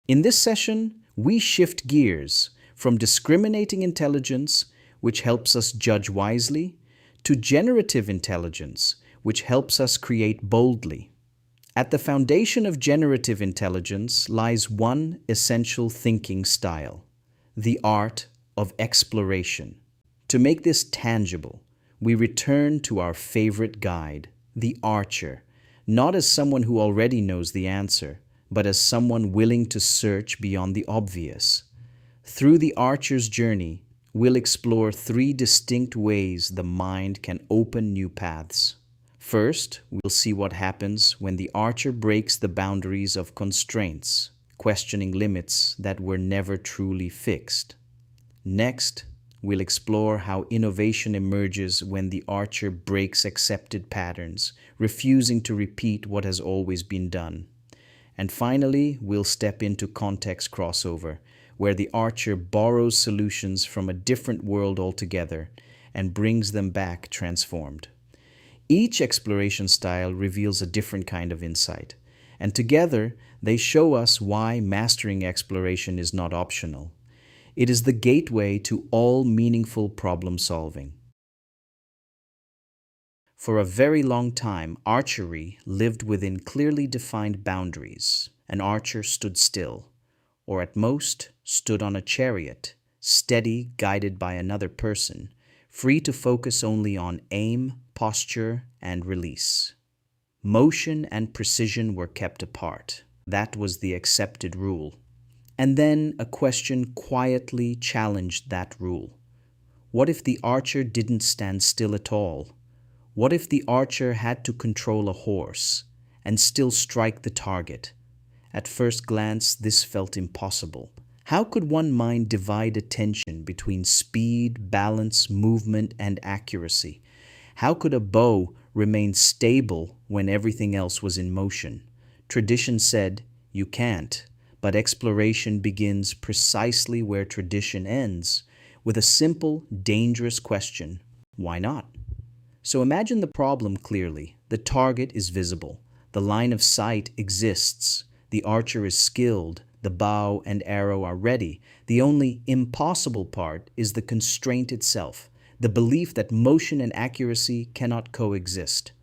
In this session, we shift gears from discriminating intelligence, which helps us judge wisely, to generative intelligence, which helps us create boldly. At the foundation of generative intelligence lies one essential thinking style: the art of exploration. To make this tangible, we return to our favorite guide, the archer, not as someone who already knows the answer, but as someone willing to search beyond the obvious. Through the archer's journey, we'll explore three distinct ways the mind can open new paths. First, we'll see what happens when the archer breaks the boundaries of constraints, questioning limits that were never truly fixed. Next, we'll explore how innovation emerges when the archer breaks accepted patterns, refusing to repeat what has always been done. And finally, we'll step into context crossover, where the archer borrows solutions from a different world altogether and brings them back transformed. Each exploration style reveals a different kind of insight, and together they show us why mastering exploration is not optional. It is the gateway to all meaningful problem solving. For a very long time, archery lived within clearly defined boundaries. An archer stood still, or at most stood on a chariot, steady, guided by another person, free to focus only on aim, posture, and release. Motion and precision were kept apart. That was the accepted rule. And then a question quietly challenged that rule. What if the archer didn't stand still at all? What if the archer had to control a horse and still strike the target? At first glance, this felt impossible. How could one mind divide attention between speed, balance, movement, and accuracy? How could a bow remain stable when everything else was in motion? Tradition said, you can't, but exploration begins precisely where tradition ends, with a simple, dangerous question: why not? So imagine the problem clearly. The target is visible. The line of sight exists. The archer is skilled. The bow and arrow are ready. The only impossible part is the constraint itself, the belief that motion and accuracy cannot coexist.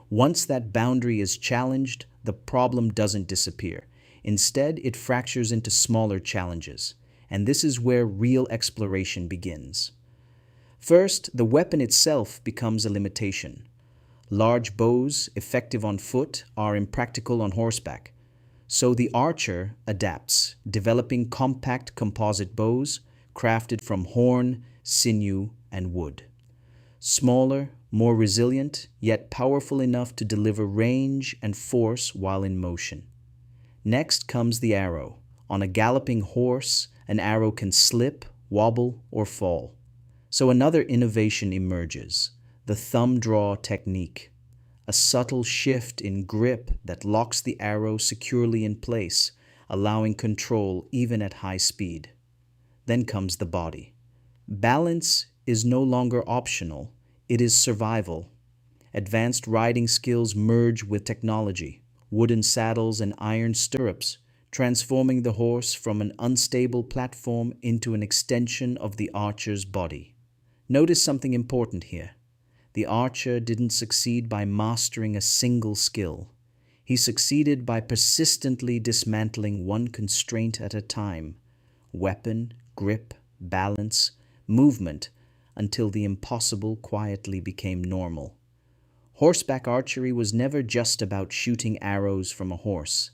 Once that boundary is challenged, the problem doesn't disappear. Instead, it fractures into smaller challenges. And this is where real exploration begins. First, the weapon itself becomes a limitation. Large bows, effective on foot, are impractical on horseback. So the archer adapts, developing compact composite bows crafted from horn, sinew, and wood. Smaller, more resilient, yet powerful enough to deliver range and force while in motion. Next comes the arrow. On a galloping horse, an arrow can slip, wobble, or fall. So another innovation emerges: the thumb draw technique, a subtle shift in grip that locks the arrow securely in place, allowing control even at high speed. Then comes the body. Balance is no longer optional, it is survival. Advanced riding skills merge with technology, wooden saddles and iron stirrups, transforming the horse from an unstable platform into an extension of the archer's body. Notice something important here. The archer didn't succeed by mastering a single skill. He succeeded by persistently dismantling one constraint at a time: weapon, grip, balance, movement, until the impossible quietly became normal. Horseback archery was never just about shooting arrows from a horse.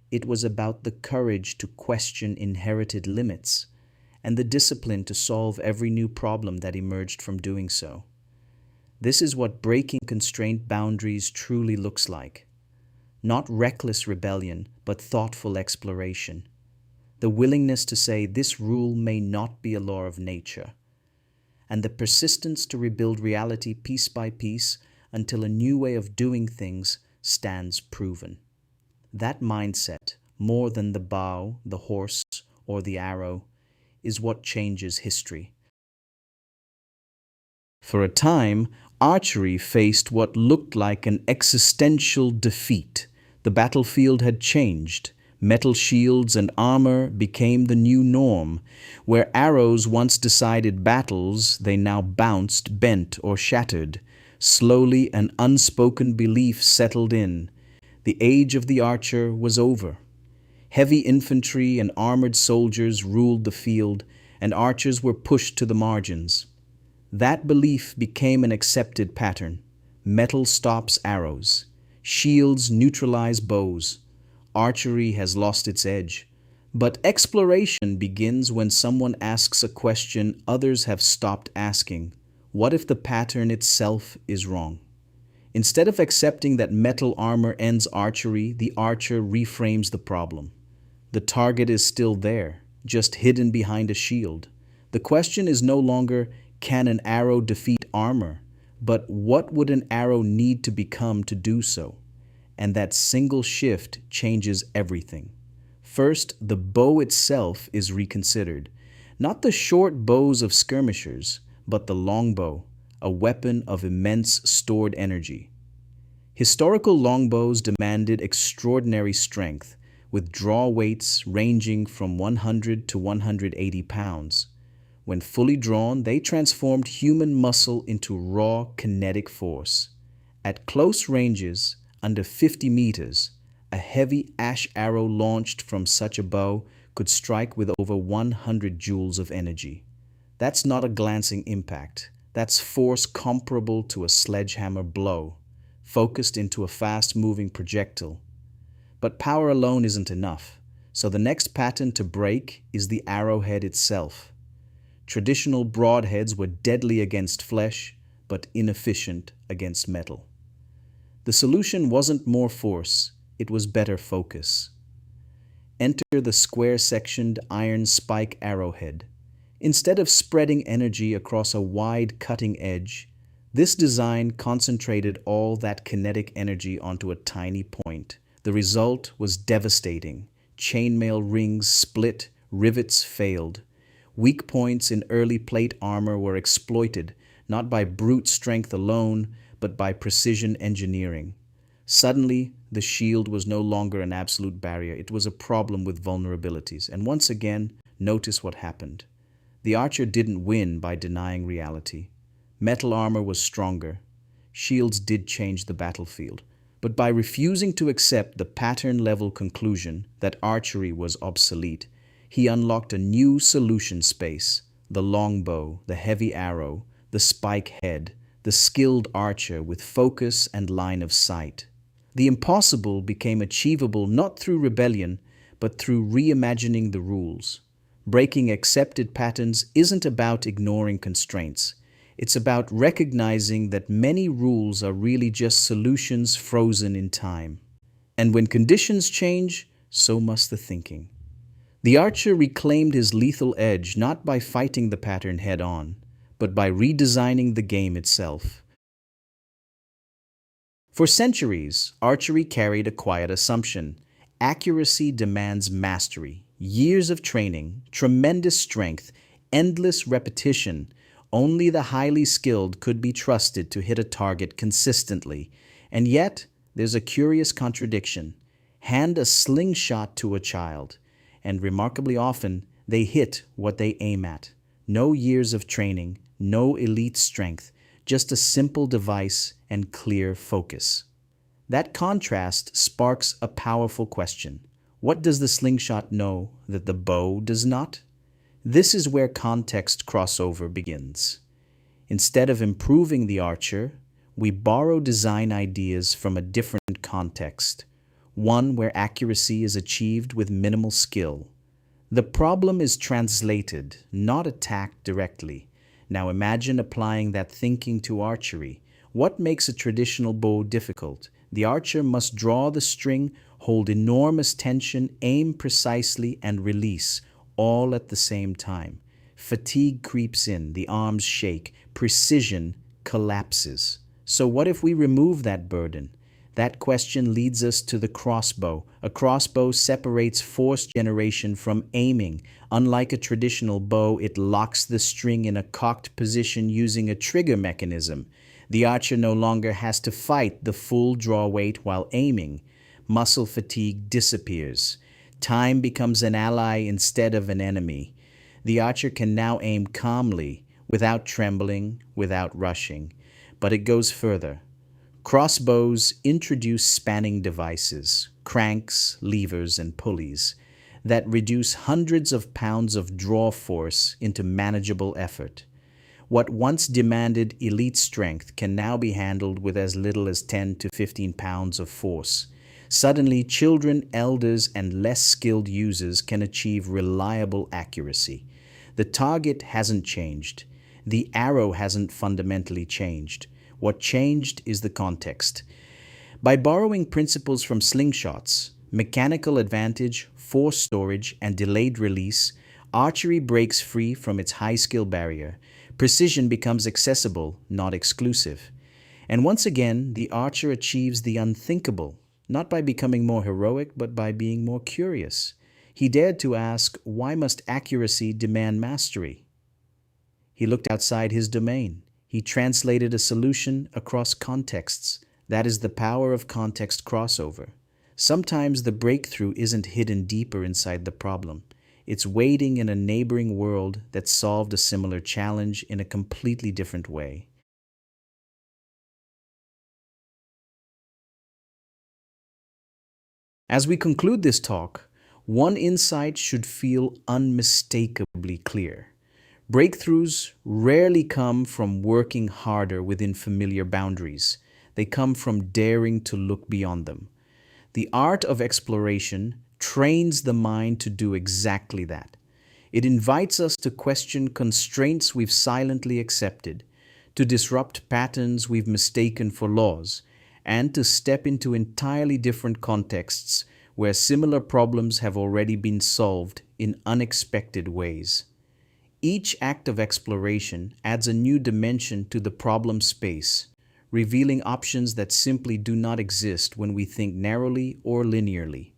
It was about the courage to question inherited limits and the discipline to solve every new problem that emerged from doing so. This is what breaking constraint boundaries truly looks like. Not reckless rebellion, but thoughtful exploration. The willingness to say this rule may not be a law of nature, and the persistence to rebuild reality piece by piece until a new way of doing things stands proven. That mindset, more than the bow, the horse, or the arrow, is what changes history. For a time, archery faced what looked like an existential defeat. The battlefield had changed. Metal shields and armor became the new norm. Where arrows once decided battles, they now bounced, bent, or shattered. Slowly, an unspoken belief settled in. The age of the archer was over. Heavy infantry and armored soldiers ruled the field, and archers were pushed to the margins. That belief became an accepted pattern. Metal stops arrows. Shields neutralize bows. Archery has lost its edge. But exploration begins when someone asks a question others have stopped asking. What if the pattern itself is wrong? Instead of accepting that metal armor ends archery, the archer reframes the problem. The target is still there, just hidden behind a shield. The question is no longer, can an arrow defeat armor? But what would an arrow need to become to do so? And that single shift changes everything. First, the bow itself is reconsidered. Not the short bows of skirmishers, but the longbow, a weapon of immense stored energy. Historical longbows demanded extraordinary strength, with draw weights ranging from 100 to 180 pounds. When fully drawn, they transformed human muscle into raw kinetic force. At close ranges, under 50 meters, a heavy ash arrow launched from such a bow could strike with over 100 joules of energy. That's not a glancing impact. That's force comparable to a sledgehammer blow, focused into a fast-moving projectile. But power alone isn't enough, so the next pattern to break is the arrowhead itself. Traditional broadheads were deadly against flesh, but inefficient against metal. The solution wasn't more force, it was better focus. Enter the square-sectioned iron spike arrowhead. Instead of spreading energy across a wide cutting edge, this design concentrated all that kinetic energy onto a tiny point. The result was devastating. Chainmail rings split, rivets failed. Weak points in early plate armor were exploited, not by brute strength alone, but by precision engineering. Suddenly, the shield was no longer an absolute barrier. It was a problem with vulnerabilities. And once again, notice what happened. The archer didn't win by denying reality. Metal armor was stronger. Shields did change the battlefield. But by refusing to accept the pattern-level conclusion that archery was obsolete, he unlocked a new solution space: the longbow, the heavy arrow, the spike head, the skilled archer with focus and line of sight. The impossible became achievable not through rebellion, but through reimagining the rules. Breaking accepted patterns isn't about ignoring constraints. It's about recognizing that many rules are really just solutions frozen in time. And when conditions change, so must the thinking. The archer reclaimed his lethal edge not by fighting the pattern head-on, but by redesigning the game itself. For centuries, archery carried a quiet assumption. Accuracy demands mastery, years of training, tremendous strength, endless repetition. Only the highly skilled could be trusted to hit a target consistently. And yet, there's a curious contradiction. Hand a slingshot to a child, and remarkably often, they hit what they aim at. No years of training, no elite strength, just a simple device and clear focus. That contrast sparks a powerful question. What does the slingshot know that the bow does not? This is where context crossover begins. Instead of improving the archer, we borrow design ideas from a different context, one where accuracy is achieved with minimal skill. The problem is translated, not attacked directly. Now imagine applying that thinking to archery. What makes a traditional bow difficult? The archer must draw the string, hold enormous tension, aim precisely, and release, all at the same time. Fatigue creeps in, the arms shake, precision collapses. So what if we remove that burden? That question leads us to the crossbow. A crossbow separates force generation from aiming. Unlike a traditional bow, it locks the string in a cocked position using a trigger mechanism. The archer no longer has to fight the full draw weight while aiming. Muscle fatigue disappears. Time becomes an ally instead of an enemy. The archer can now aim calmly, without trembling, without rushing. But it goes further. Crossbows introduce spanning devices, cranks, levers, and pulleys that reduce hundreds of pounds of draw force into manageable effort. What once demanded elite strength can now be handled with as little as 10 to 15 pounds of force. Suddenly, children, elders, and less skilled users can achieve reliable accuracy. The target hasn't changed. The arrow hasn't fundamentally changed. What changed is the context. By borrowing principles from slingshots, mechanical advantage, force storage, and delayed release, archery breaks free from its high skill barrier. Precision becomes accessible, not exclusive. And once again, the archer achieves the unthinkable, not by becoming more heroic, but by being more curious. He dared to ask, why must accuracy demand mastery? He looked outside his domain. He translated a solution across contexts. That is the power of context crossover. Sometimes the breakthrough isn't hidden deeper inside the problem. It's waiting in a neighboring world that solved a similar challenge in a completely different way. As we conclude this talk, one insight should feel unmistakably clear. Breakthroughs rarely come from working harder within familiar boundaries. They come from daring to look beyond them. The art of exploration trains the mind to do exactly that. It invites us to question constraints we've silently accepted, to disrupt patterns we've mistaken for laws, and to step into entirely different contexts where similar problems have already been solved in unexpected ways. Each act of exploration adds a new dimension to the problem space, revealing options that simply do not exist when we think narrowly or linearly.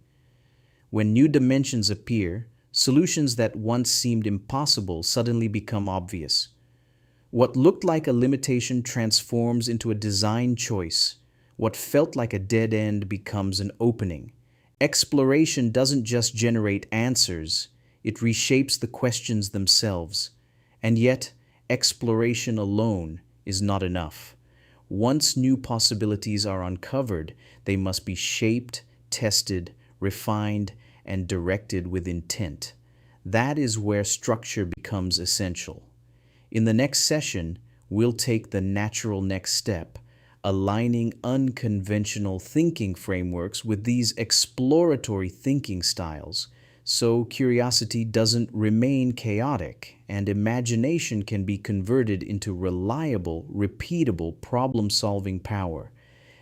When new dimensions appear, solutions that once seemed impossible suddenly become obvious. What looked like a limitation transforms into a design choice. What felt like a dead end becomes an opening. Exploration doesn't just generate answers, it reshapes the questions themselves. And yet, exploration alone is not enough. Once new possibilities are uncovered, they must be shaped, tested, refined, and directed with intent. That is where structure becomes essential. In the next session, we'll take the natural next step, aligning unconventional thinking frameworks with these exploratory thinking styles, so curiosity doesn't remain chaotic and imagination can be converted into reliable, repeatable problem-solving power.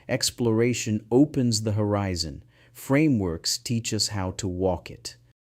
Exploration opens the horizon. Frameworks teach us how to walk it.